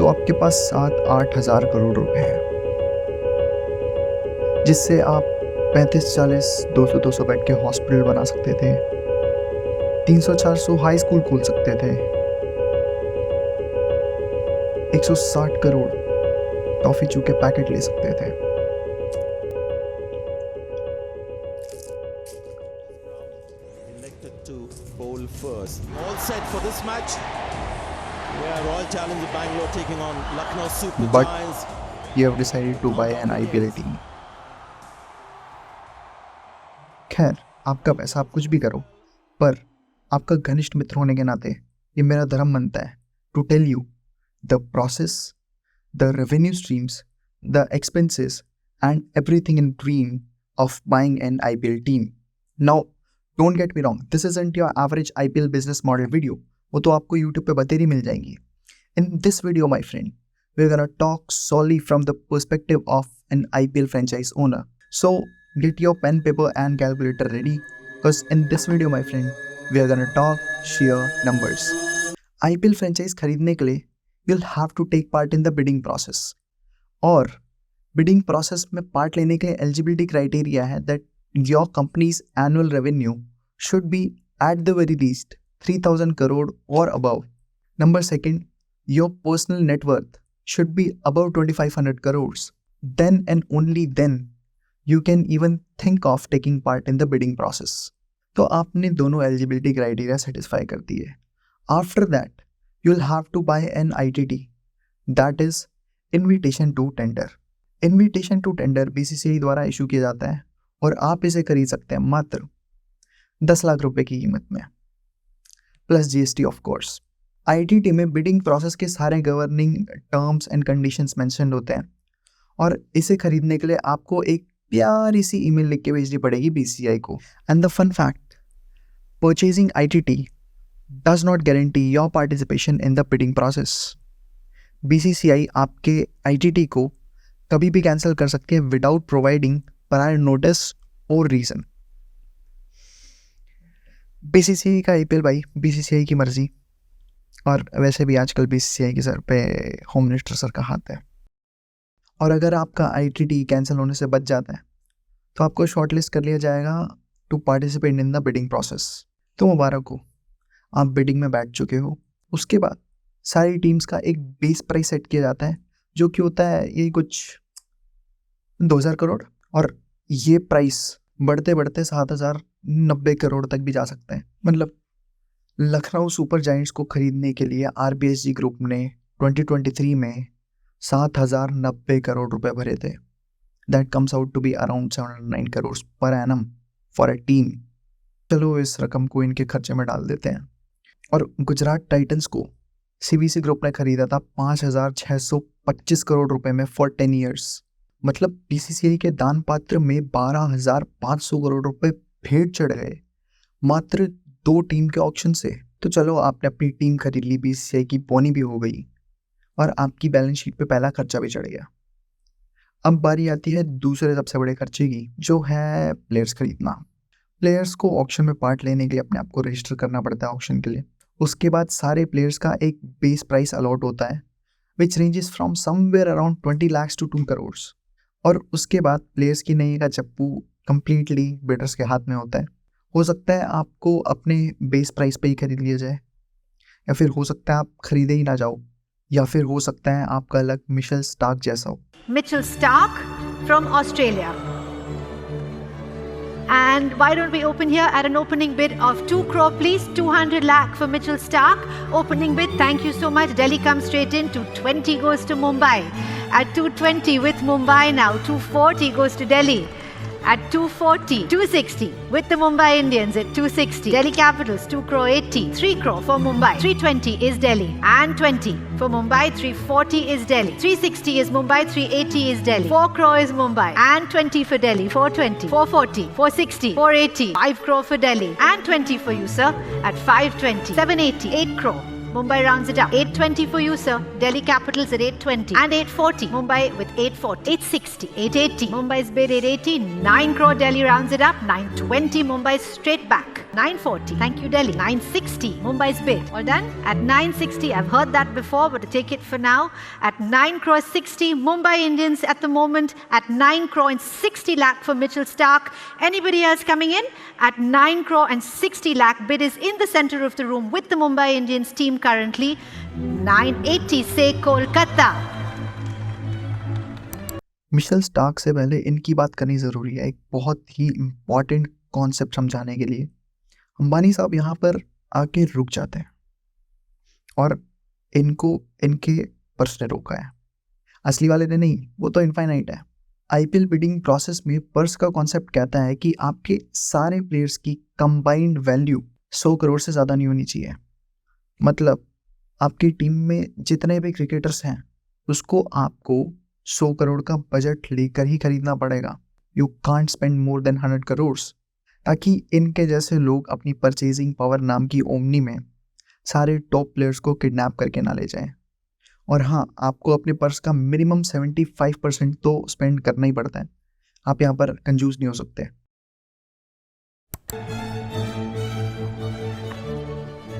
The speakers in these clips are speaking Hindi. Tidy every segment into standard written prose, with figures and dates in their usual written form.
तो आपके पास 7-8 हज़ार करोड़ रुपए हैं, जिससे आप 35-40 200-200 बेड के हॉस्पिटल बना सकते थे, 300-400 हाई स्कूल खोल सकते थे, 160 करोड़ टॉफी चू के पैकेट ले सकते थे। Elected to bowl first. All set for this match. Yeah, Royal Challengers Bangalore taking on Lucknow Super But Giants. you have decided to buy an IPL team. खैर, आपका पैसा आप कुछ भी करो, पर आपका घनिष्ठ मित्र होने के नाते ये मेरा धर्म बनता है to tell you the process, the revenue streams, the expenses and everything in between of buying an IPL team. Now don't get me wrong, this isn't your average IPL business model video. वो तो आपको यूट्यूब पे बतेरी मिल जाएंगी. In this video my friend, we are gonna talk solely from the perspective of an IPL franchise owner. So get your pen, paper and calculator ready, because in this video my friend, we are gonna talk sheer numbers. IPL franchise खरीदने के लिए you'll have to take part in the bidding process. और bidding process में part लेने के लिए eligibility criteria है that your company's annual revenue should be at the very least 3,000 crore or above. Number second, your personal net worth should be above 2,500 crores. Then and only then you can even think of taking part in the bidding process. तो आपने दोनों eligibility criteria satisfy कर दिए. After that, you'll have to buy an ITT, that is invitation to tender. Invitation to tender BCCI द्वारा इशू किया जाता है और आप इसे खरीद सकते हैं मात्र 10 लाख रुपए की कीमत में, plus GST of course. ITT में बिडिंग प्रोसेस के सारे governing terms and conditions mention होते हैं और इसे खरीदने के लिए आपको एक प्यारी सी ईमेल लिख के भेजनी पड़ेगी BCCI को. And the fun fact, purchasing ITT does not guarantee your participation in the bidding process. BCCI आपके ITT को कभी भी कैंसिल कर सकती है विदाउट प्रोवाइडिंग प्रायर नोटिस और रीज़न. BCCI का IPL भाई BCCI की मर्जी, और वैसे भी आजकल BCCI के सर पे होम मिनिस्टर सर का हाथ है. और अगर आपका ITT कैंसिल होने से बच जाता है तो आपको शॉर्टलिस्ट कर लिया जाएगा to participate in the bidding process. तो मुबारक हो, आप बिडिंग में बैठ चुके हो. उसके बाद सारी टीम्स का एक बेस प्राइस सेट किया जाता है जो कि होता है यही कुछ 2,000 करोड़, और ये प्राइस बढ़ते बढ़ते 7,090 करोड़ तक भी जा सकते हैं. मतलब लखनऊ सुपर जायंट्स को खरीदने के लिए RBSG ग्रुप ने 2023 में 7,090 करोड़ रुपए भरे थे. That comes out to be around 709 crore per annum for a team. चलो इस रकम को इनके खर्चे में डाल देते हैं. और गुजरात टाइटंस को CBC ग्रुप ने खरीदा था 5,625 करोड़ रुपए में फॉर 10 ईयर्स. मतलब BCCI के दान पात्र में 12,500 करोड़ रुपए भेंट चढ़ गए मात्र 2 टीम के ऑक्शन से. तो चलो आपने अपनी टीम खरीद ली, BCCI की बोनी भी हो गई और आपकी बैलेंस शीट पे पहला खर्चा भी चढ़ गया. अब बारी आती है दूसरे सबसे बड़े खर्चे की, जो है प्लेयर्स खरीदना. प्लेयर्स को ऑक्शन में पार्ट लेने के लिए अपने आप को रजिस्टर करना पड़ता है ऑक्शन के लिए. उसके बाद सारे प्लेयर्स का एक बेस प्राइस अलॉट होता है which ranges from somewhere around 20 lakhs to 2 crores. और उसके बाद प्लेयर्स की नहीं का चप्पू कंप्लीटली बिडर्स के हाथ में होता है. हो सकता है आपको अपने बेस प्राइस पे ही खरीद लिया जाए, या फिर हो सकता है आप खरीदे ही ना जाओ, या फिर हो सकता है आपका लक मिशेल स्टार्क जैसा हो. Mitchell Starc from Australia. And why don't we open here at an opening bid of 2 crore please, 200 lakh for Mitchell Starc. Opening bid, thank you so much. Delhi comes straight in. 220 goes to Mumbai. At 220 with Mumbai now. 240 goes to Delhi. At 240, 260 with the Mumbai Indians at 260. Delhi Capitals 2 crore 80, 3 crore for Mumbai. 320 is Delhi and 20 for Mumbai. 340 is Delhi. 360 is Mumbai. 380 is Delhi. 4 crore is Mumbai and 20 for Delhi. 420, 440, 460, 480, 5 crore for Delhi and 20 for you, sir. At 520, 780, 8 crore. Mumbai rounds it up. 820 for you, sir. Delhi Capitals at 820. And 840. Mumbai with 840. 860. 880. Mumbai's bid 880. 9 crore. Delhi rounds it up. 920. Mumbai straight back. 940. Thank you, Delhi. 960. Mumbai's bid. All done? At 960. I've heard that before, but to take it for now. At 9 crore 60. Mumbai Indians at the moment at 9 crore and 60 lakh for Mitchell Starc. Anybody else coming in? At 9 crore and 60 lakh. Bid is in the center of the room with the Mumbai Indians team currently. 980 say Kolkata. Mitchell Starc से पहले इनकी बात करनी ज़रूरी है, एक बहुत ही इम्पॉर्टेंट कॉन्सेप्ट समझाने के लिए। अंबानी साहब यहाँ पर आके रुक जाते हैं और इनको इनके पर्स ने रोका है, असली वाले ने नहीं, वो तो इनफाइनाइट है। आईपीएल बिडिंग प्रोसेस में पर्स का कॉन्सेप्ट कहता है कि आपके सारे प्लेयर्स की कंबाइंड वैल्यू 100 करोड़ से ज़्यादा नहीं होनी चाहिए। मतलब आपकी टीम में जितने भी क्रिकेटर्स हैं उसको आपको 100 करोड़ का बजट लेकर ही खरीदना पड़ेगा। You can't spend more than 100 crore, ताकि इनके जैसे लोग अपनी परचेजिंग पावर नाम की ओमनी में सारे टॉप प्लेयर्स को किडनैप करके ना ले जाएं। और हाँ, आपको अपने पर्स का मिनिमम 75% तो स्पेंड करना ही पड़ता है। आप यहाँ पर कंजूस नहीं हो सकते।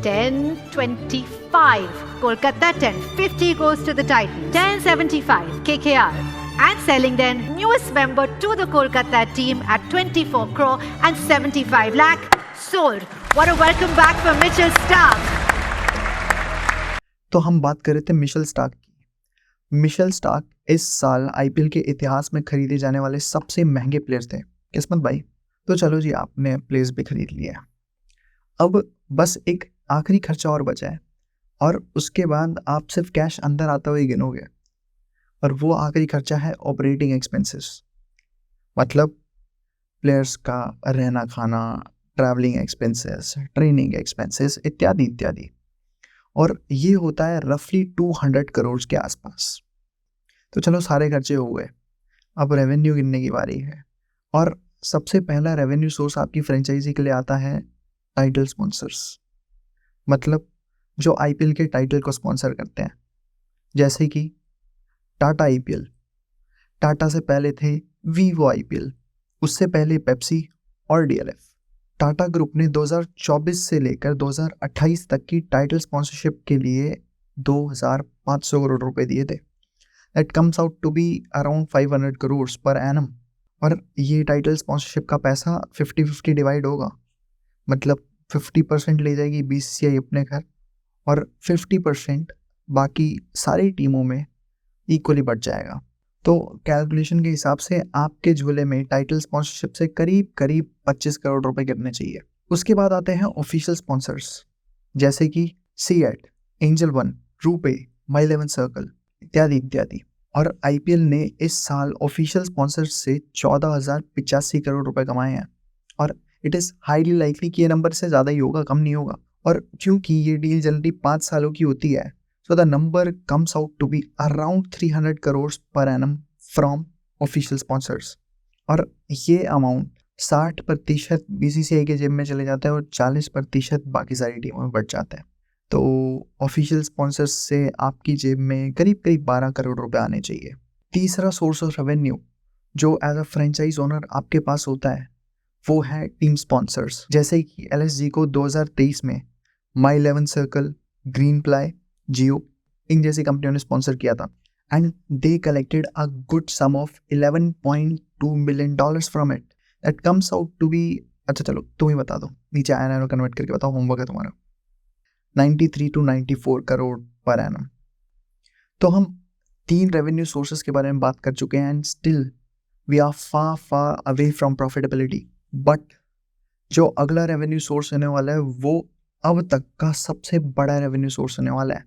1025 Kolkata. 1050 goes to the Titans. 1075 KKR. And selling then newest member to the Kolkata team at 24 crore and 75 lakh. Sold. What a welcome back for Mitchell Starc. तो हम बात कर रहे थे मिशेल स्टार्क की। मिशेल स्टार्क इस साल आईपीएल के इतिहास में खरीदे जाने वाले सबसे महंगे प्लेयर्स थे। किस्मत भाई, तो चलो जी, आपने प्लेयर्स भी खरीद लिया। अब बस एक आखिरी खर्चा और बचा है और उसके बाद आप सिर्फ कैश अंदर आता हुआ ही गिनोगे, और वो आखिरी खर्चा है ऑपरेटिंग एक्सपेंसेस। मतलब प्लेयर्स का रहना खाना, ट्रैवलिंग एक्सपेंसेस, ट्रेनिंग एक्सपेंसेस इत्यादि इत्यादि, और ये होता है रफली 200 करोड़ के आसपास। तो चलो सारे खर्चे हो गए, अब रेवेन्यू गिनने की बारी है। और सबसे पहला रेवेन्यू सोर्स आपकी फ्रेंचाइजी के लिए आता है टाइटल स्पॉन्सर्स, मतलब जो आईपीएल के टाइटल को स्पॉन्सर करते हैं, जैसे कि टाटा आईपीएल। टाटा से पहले थे वीवो आईपीएल, उससे पहले पेप्सी और डीएलएफ। टाटा ग्रुप ने 2024 से लेकर 2028 तक की टाइटल स्पॉन्सरशिप के लिए 2500 करोड़ रुपए दिए थे। That comes out to be around 500 crore per annum. और ये टाइटल स्पॉन्सरशिप का पैसा 50-50 डिवाइड होगा, मतलब 50% ले जाएगी बीसीसीआई अपने घर और 50% बाकी सारी टीमों में इक्वली बढ़ जाएगा। तो कैलकुलेशन के हिसाब से आपके झोले में टाइटल स्पॉन्सरशिप से करीब करीब 25 करोड़ रुपए गिरने चाहिए। उसके बाद आते हैं ऑफिशियल स्पॉन्सर्स, जैसे कि सीएट, एंजल वन, रूपे, माई 11 सर्कल इत्यादि इत्यादि। और आईपीएल ने इस साल ऑफिशियल स्पॉन्सर्स से 14,085 करोड़ रुपए कमाए हैं, और इट इज़ हाईली लाइकली कि ये नंबर से ज़्यादा ही होगा, कम नहीं होगा। और क्योंकि ये डील जनरली 5 सालों की होती है, so the number comes out to be around 300 crore per annum from official sponsors. और ये अमाउंट 60% बीसीसीआई के जेब में चले जाता है और 40% बाकी सारी टीमों में बढ़ जाता है। तो ऑफिशियल स्पॉन्सर्स से आपकी जेब में करीब करीब 12 करोड़ रुपए आने चाहिए। तीसरा सोर्स ऑफ रेवेन्यू जो एज अ फ्रेंचाइज ओनर आपके पास होता है वो है टीम स्पॉन्सर्स, जैसे कि एलएसजी को 2023 में My 11 Circle, Greenply, Jio इन जैसी कंपनियों ने स्पॉन्सर किया था, and they collected a good sum of $11.2 million from it. That comes out to be, अच्छा चलो तुम ही बता दो, नीचे आया कन्वर्ट करके बताओ, होमवर्क है तुम्हारा, 93 to 94 करोड़ पर एनम। तो हम 3 रेवेन्यू सोर्सेज के बारे में बात कर चुके हैं, and still we are far away from profitability. But जो अगला रेवेन्यू सोर्स होने वाला है वो अब तक का सबसे बड़ा रेवेन्यू सोर्स होने वाला है,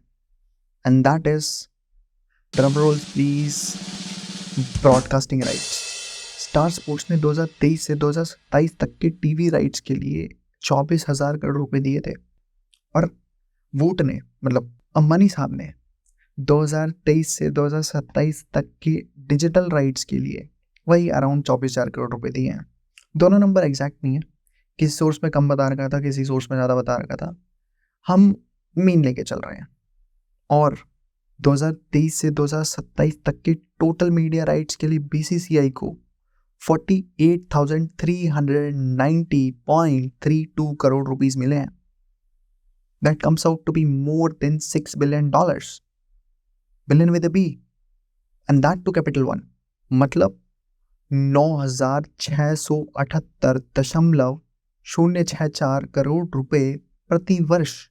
and that is, drum roll please, broadcasting rights. Star sports ने 2023 से 2027 तक के टीवी राइट्स के लिए 24,000 करोड़ रुपए दिए थे, और वोट ने, मतलब अंबानी साहब ने 2023 से 2027 तक के डिजिटल राइट्स के लिए वही अराउंड 24,000 करोड़ रुपए दिए हैं। दोनों नंबर एग्जैक्ट नहीं है, किसी सोर्स में कम बता रखा था, किसी सोर्स में ज़्यादा बता रखा था। हम मीन लेके चल रहे हैं। और 2023 से 2027 तक के टोटल मीडिया राइट्स के लिए बीसीसीआई को 48,390.32 करोड़ रुपीस मिले हैं। That comes out to be more than $6 billion. Billion with a B. And that to Capital One. मतलब 9,678.064 करोड़ रुपए प्रति वर्ष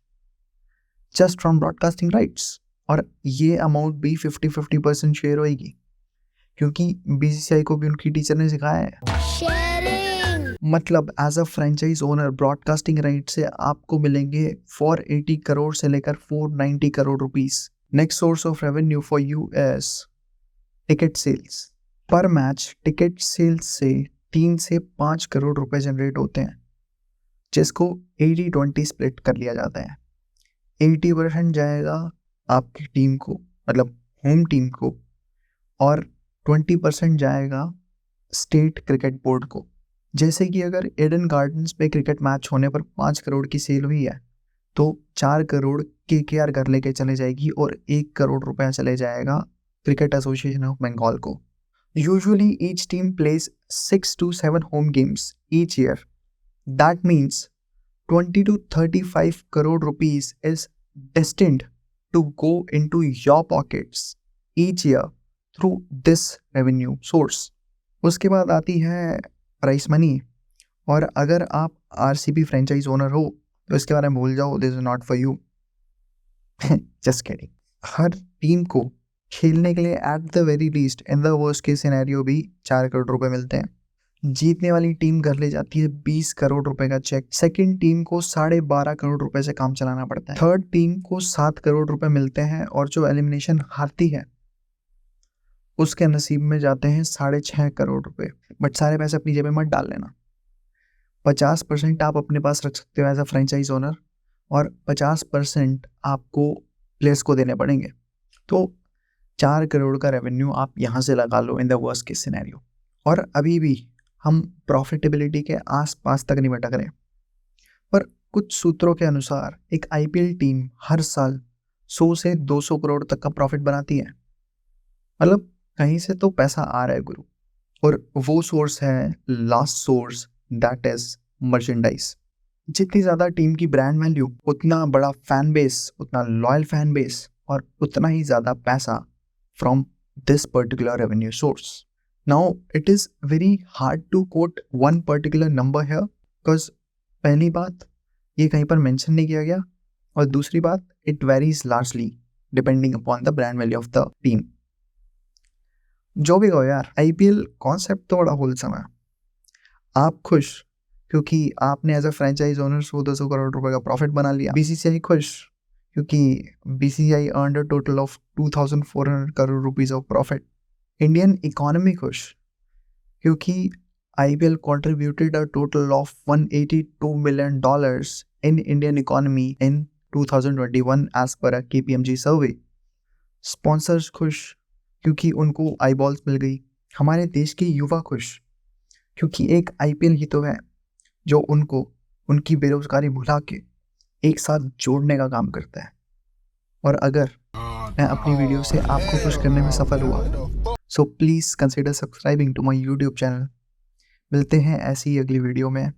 जस्ट फ्रॉम ब्रॉडकास्टिंग राइट्स। और ये अमाउंट भी 50-50% शेयर होएगी, क्योंकि बीसीसीआई को भी उनकी टीचर ने सिखाया है। मतलब as a franchise owner broadcasting right से आपको मिलेंगे 480 करोड़ से लेकर 490 crore rupees. Next source of revenue for you is ticket sales. पर मैच टिकट सेल्स से 3 से 5 करोड़ रुपए जनरेट होते हैं, जिसको 80-20 स्प्लिट कर लिया जाता है। 80% जाएगा आपकी टीम को, मतलब होम टीम को, और 20% जाएगा स्टेट क्रिकेट बोर्ड को। जैसे कि अगर एडन गार्डन्स पे क्रिकेट मैच होने पर 5 करोड़ की सेल हुई है, तो 4 करोड़ केकेआर घर लेके चले जाएगी और 1 करोड़ रुपया चले जाएगा क्रिकेट एसोसिएशन ऑफ बंगाल को। Usually each team plays 6 to 7 home games each year. That means 20 to 35 crore rupees is destined to go into your pockets each year through this revenue source. उसके बाद आती है प्राइस मनी। और अगर आप आरसीबी फ्रेंचाइज ओनर हो तो इसके बारे में भूल जाओ, this is not for you. Just kidding. Her team को खेलने के लिए at the very least in the worst case scenario भी 4 करोड़ रुपए मिलते हैं। जीतने वाली टीम घर ले जाती है 20 करोड़ रुपए का चेक। सेकंड टीम को 12.5 करोड़ रुपए से काम चलाना पड़ता है। थर्ड टीम को 7 करोड़ रुपए मिलते हैं, और जो एलिमिनेशन हारती है उसके नसीब में जाते हैं 6.5 करोड़ रुपए। बट सारे पैसे अपनी जेब में मत डाल लेना। 50% आप अपने पास रख सकते हो एज अ फ्रेंचाइज ओनर, और 50% आपको प्लेयर्स को देने पड़ेंगे। तो 4 करोड़ का रेवेन्यू आप यहाँ से लगा लो in the worst case scenario. और अभी भी हम प्रॉफिटेबिलिटी के आसपास तक नहीं भटक रहे। पर कुछ सूत्रों के अनुसार एक आईपीएल टीम हर साल 100 से 200 करोड़ तक का प्रॉफिट बनाती है। मतलब कहीं से तो पैसा आ रहा है गुरु, और वो सोर्स है last source, that is merchandise. जितनी ज़्यादा टीम की ब्रांड वैल्यू, उतना बड़ा फैन बेस, उतना लॉयल फैन बेस, और उतना ही ज़्यादा पैसा from this particular revenue source. Now it is very hard to quote one particular number here because पहली बात ये कहीं पर मेंशन नहीं किया गया, और दूसरी बात it varies largely depending upon the brand value of the team। जो भी हो यार, आईपीएल कॉन्सेप्ट तो बड़ा होलसम है। आप खुश क्योंकि आपने as a franchise owner 100-200 crore रुपए का प्रॉफिट बना लिया। बीसीसीआई खुश क्योंकि BCCI earned a total of 2,400 crore rupees of profit. Indian economy खुश क्योंकि IPL contributed a total of $182 million in Indian economy in 2021 as per a KPMG survey। Sponsors खुश क्योंकि उनको आईबॉल्स मिल गई। हमारे देश के युवा खुश क्योंकि एक आईपीएल ही तो है जो उनको उनकी बेरोजगारी भुला के एक साथ जोड़ने का काम करता है। और अगर मैं अपनी वीडियो से आपको खुश करने में सफल हुआ, so please consider subscribing to my YouTube channel. मिलते हैं ऐसी ही अगली वीडियो में।